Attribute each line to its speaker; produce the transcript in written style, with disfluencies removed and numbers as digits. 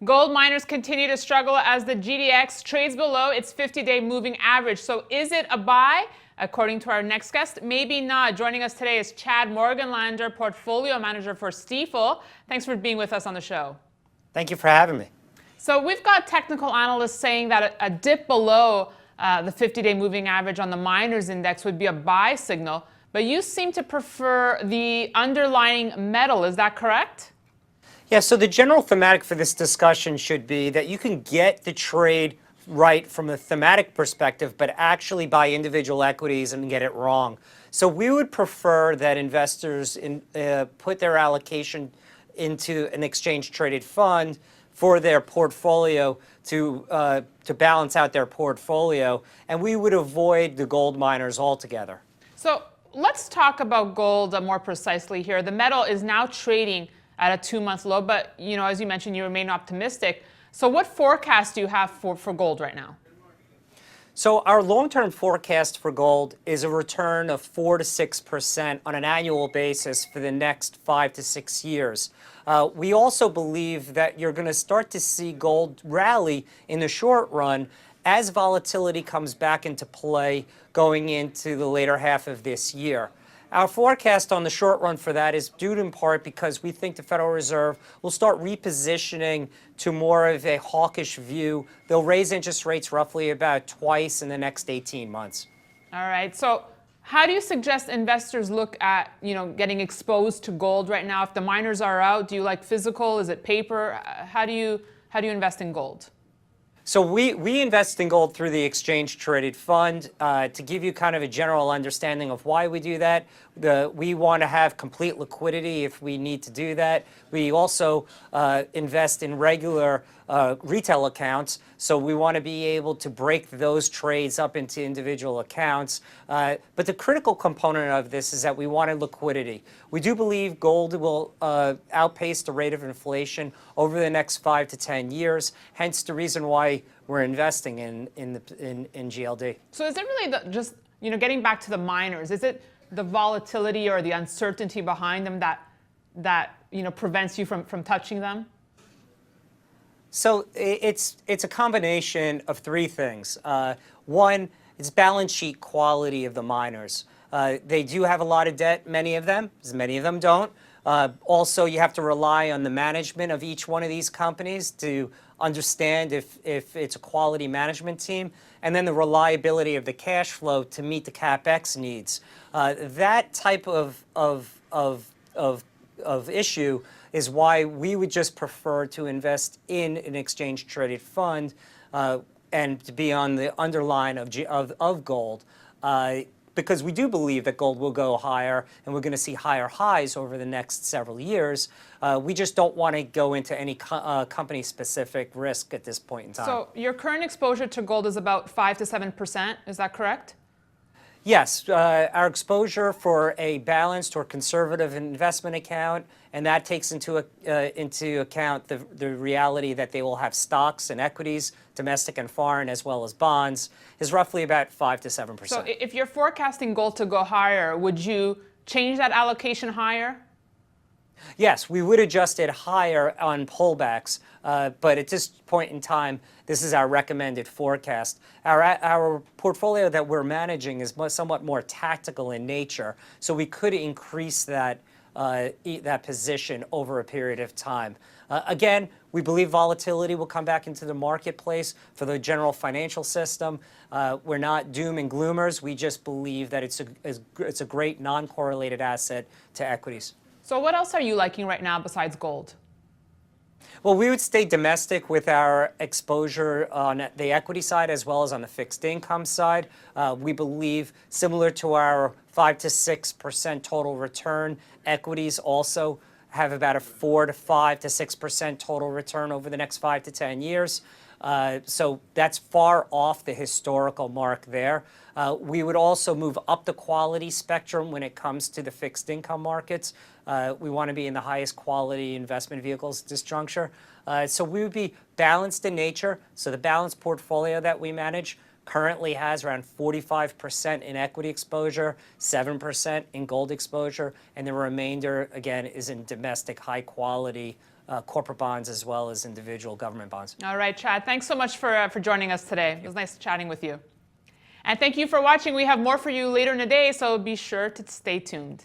Speaker 1: Gold miners continue to struggle as the GDX trades below its 50-day moving average. So is it a buy? According to our next guest, maybe not. Joining us today is Chad Morganlander, portfolio manager for Stifel. Thanks for being with us on the show.
Speaker 2: Thank you for having me.
Speaker 1: So we've got technical analysts saying that a dip below the 50-day moving average on the miners index would be a buy signal, but you seem to prefer the underlying metal. Is that correct?
Speaker 2: Yeah, so the general thematic for this discussion should be that you can get the trade right from a thematic perspective, but actually buy individual equities and get it wrong. So we would prefer that investors put their allocation into an exchange-traded fund for their portfolio to balance out their portfolio, and we would avoid the gold miners altogether.
Speaker 1: So let's talk about gold more precisely here. The metal is now trading at a 2-month low, but as you mentioned, you remain optimistic. So what forecast do you have for gold right now?
Speaker 2: So our long-term forecast for gold is a return of 4 to 6% on an annual basis for the next 5 to 6 years. We also believe that you're going to start to see gold rally in the short run as volatility comes back into play going into the later half of this year. Our forecast on the short run for that is due in part because we think the Federal Reserve will start repositioning to more of a hawkish view. They'll raise interest rates roughly about twice in the next 18 months.
Speaker 1: All right. So how do you suggest investors look at, getting exposed to gold right now? If the miners are out, do you like physical? Is it paper? How do you invest in gold?
Speaker 2: So we invest in gold through the exchange-traded fund. To give you kind of a general understanding of why we do that, we want to have complete liquidity if we need to do that. We also invest in regular retail accounts, so we want to be able to break those trades up into individual accounts. But the critical component of this is that we wanted liquidity. We do believe gold will outpace the rate of inflation over the next 5 to 10 years, hence the reason why we're investing in GLD.
Speaker 1: So is it really just, getting back to the miners, is it the volatility or the uncertainty behind them that prevents you from touching them?
Speaker 2: So it's a combination of 3 things. One, it's balance sheet quality of the miners. They do have a lot of debt, many of them, as many of them don't. Also, you have to rely on the management of each one of these companies to understand if it's a quality management team, and then the reliability of the cash flow to meet the CapEx needs. That type of issue is why we would just prefer to invest in an exchange-traded fund and to be on the underline of gold. Because we do believe that gold will go higher and we're going to see higher highs over the next several years. We just don't want to go into any company-specific risk at this point in time.
Speaker 1: So your current exposure to gold is about 5 to 7%, is that correct?
Speaker 2: Yes, our exposure for a balanced or conservative investment account, and that takes into account the reality that they will have stocks and equities, domestic and foreign, as well as bonds, is roughly about 5 to 7%.
Speaker 1: So if you're forecasting gold to go higher, would you change that allocation higher?
Speaker 2: Yes, we would adjust it higher on pullbacks, but at this point in time, this is our recommended forecast. Our portfolio that we're managing is somewhat more tactical in nature, so we could increase that position over a period of time. Again, we believe volatility will come back into the marketplace for the general financial system. We're not doom and gloomers. We just believe that it's a great non-correlated asset to equities.
Speaker 1: So what else are you liking right now besides gold?
Speaker 2: Well, we would stay domestic with our exposure on the equity side as well as on the fixed income side. We believe, similar to our 5 to 6% total return, equities also have about a 4 to 5 to 6% total return over the next 5 to 10 years. So that's far off the historical mark there. We would also move up the quality spectrum when it comes to the fixed income markets. We want to be in the highest quality investment vehicles at this juncture. So we would be balanced in nature. So the balanced portfolio that we manage currently has around 45% in equity exposure, 7% in gold exposure, and the remainder, again, is in domestic high quality corporate bonds as well as individual government bonds.
Speaker 1: All right, Chad, thanks so much for joining us today. It was nice chatting with you. And thank you for watching. We have more for you later in the day, so be sure to stay tuned.